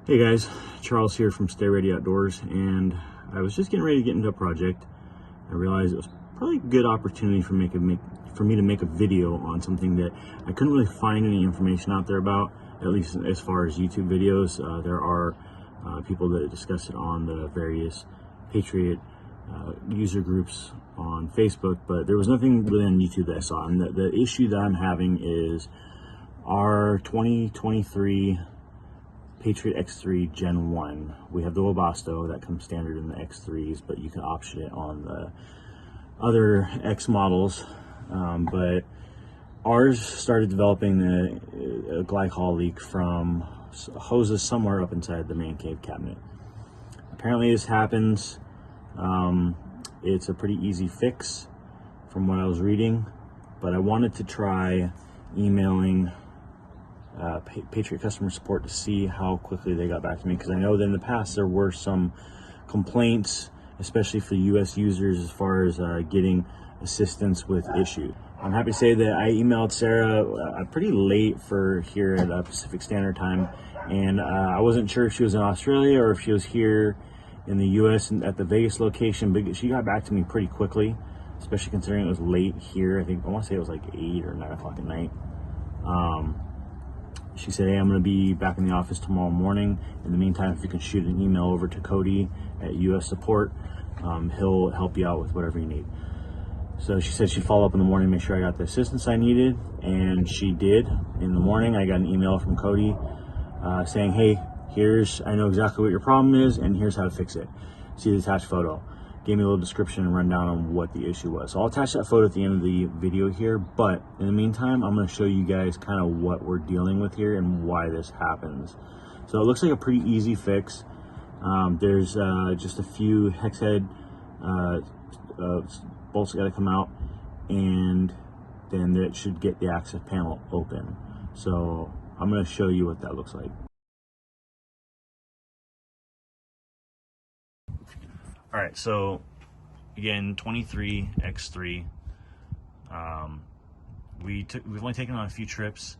Hey guys, Charles here from Stay Ready Outdoors, and I was just getting ready to get into a project. I realized it was probably a good opportunity for me to make a video on something that I couldn't really find any information out there about, at least as far as YouTube videos. There are people that discuss it on the various Patriot user groups on Facebook, but there was nothing really on YouTube that I saw. And the issue that I'm having is our 2023 Patriot X3 Gen 1. We have the Webasto that comes standard in the X3s, but you can option it on the other X models. But ours started developing a glycol leak from hoses somewhere up inside the man cave cabinet. Apparently this happens. It's a pretty easy fix from what I was reading, but I wanted to try emailing Patriot customer support to see how quickly they got back to me, because I know that in the past there were some complaints, especially for US users, as far as getting assistance with issues. I'm happy to say that I emailed Sarah pretty late for here at Pacific Standard Time, and I wasn't sure if she was in Australia or if she was here in the US and at the Vegas location, but she got back to me pretty quickly, especially considering it was late here. I want to say it was like 8 or 9 o'clock at night. She said, hey, I'm going to be back in the office tomorrow morning. In the meantime, if you can shoot an email over to Cody at US Support, he'll help you out with whatever you need. So she said she'd follow up in the morning, make sure I got the assistance I needed, and she did. In the morning, I got an email from Cody saying, hey, I know exactly what your problem is, and here's how to fix it. See the attached photo. Gave me a little description and rundown on what the issue was. So I'll attach that photo at the end of the video here, but in the meantime, I'm going to show you guys kind of what we're dealing with here and why this happens. So it looks like a pretty easy fix. There's just a few hex head bolts that got to come out, and then it should get the access panel open. So I'm going to show you what that looks like. All right, so again, 23 X3. We've only taken on a few trips,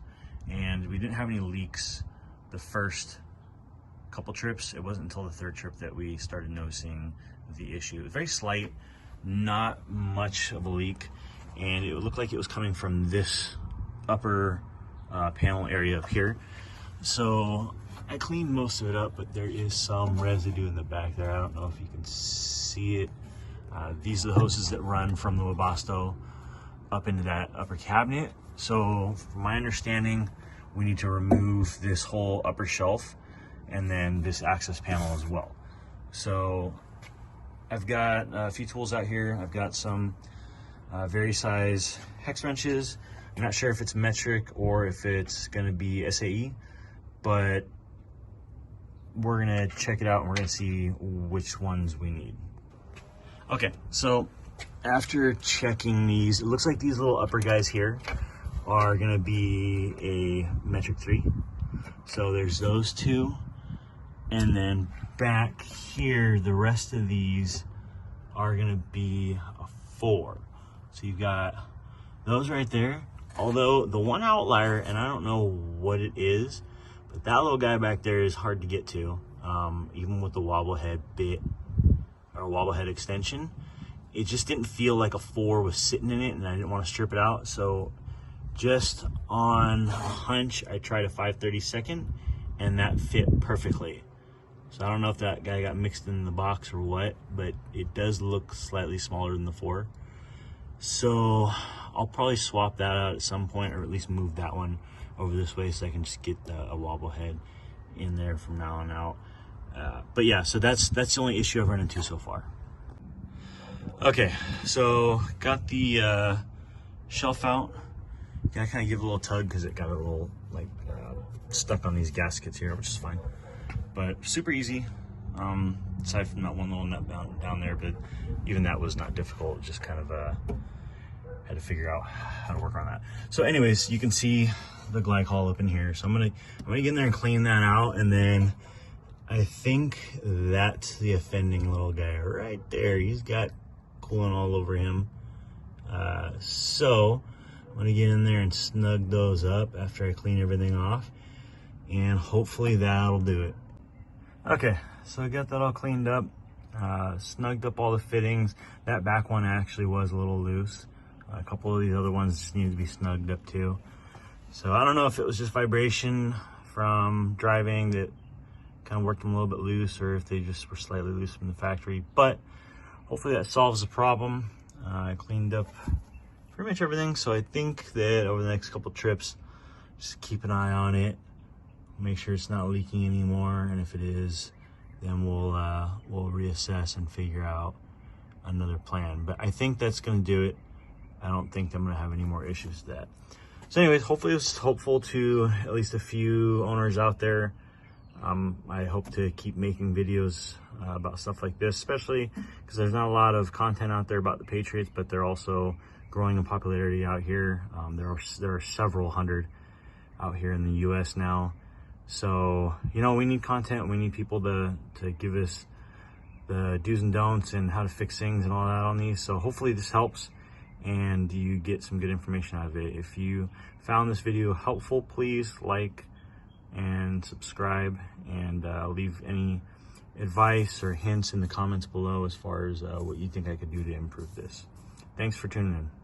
and we didn't have any leaks the first couple trips. It wasn't until the third trip that we started noticing the issue. It was very slight, not much of a leak, and it looked like it was coming from this upper panel area up here. So I cleaned most of it up, but there is some residue in the back there. I don't know if you can see it. These are the hoses that run from the Webasto up into that upper cabinet. So from my understanding, we need to remove this whole upper shelf and then this access panel as well. So I've got a few tools out here. I've got some various size hex wrenches. I'm not sure if it's metric or if it's gonna be SAE, but we're gonna check it out and we're gonna see which ones we need. Okay, so after checking these, it looks like these little upper guys here are gonna be a metric 3. So there's those two, and then back here, the rest of these are gonna be a 4. So you've got those right there. Although the one outlier, and I don't know what it is, but that little guy back there is hard to get to, even with the wobble head bit or wobble head extension. It just didn't feel like a 4 was sitting in it, and I didn't want to strip it out. So just on hunch, I tried a 5/32, and that fit perfectly. So I don't know if that guy got mixed in the box or what, but it does look slightly smaller than the 4. So I'll probably swap that out at some point, or at least move that one over this way so I can just get a wobble head in there from now on out. But yeah, so that's the only issue I've run into so far. Okay, so got the shelf out. I kind of give it a little tug because it got a little stuck on these gaskets here, which is fine. But super easy, aside from that one little nut down there, but even that was not difficult. Just kind of had to figure out how to work on that. So anyways, you can see the glycol up in here. So I'm gonna get in there and clean that out, and then I think that's the offending little guy right there. He's got coolant all over him. So I'm gonna get in there and snug those up after I clean everything off, and hopefully that'll do it. Okay, so I got that all cleaned up, snugged up all the fittings. That back one actually was a little loose. A couple of these other ones just needed to be snugged up too. So I don't know if it was just vibration from driving that kind of worked them a little bit loose, or if they just were slightly loose from the factory, but hopefully that solves the problem. I cleaned up pretty much everything, so I think that over the next couple trips, just keep an eye on it, make sure it's not leaking anymore, and if it is, then we'll reassess and figure out another plan. But I think that's going to do it. I don't think I'm going to have any more issues with that. So anyways, hopefully it's helpful to at least a few owners out there. I hope to keep making videos about stuff like this, especially because there's not a lot of content out there about the Patriots, but they're also growing in popularity out here. There are several hundred out here in the US now. So, you know, we need content. We need people to give us the do's and don'ts and how to fix things and all that on these. So hopefully this helps and you get some good information out of it. If you found this video helpful, please like and subscribe, and leave any advice or hints in the comments below as far as what you think I could do to improve this. Thanks for tuning in.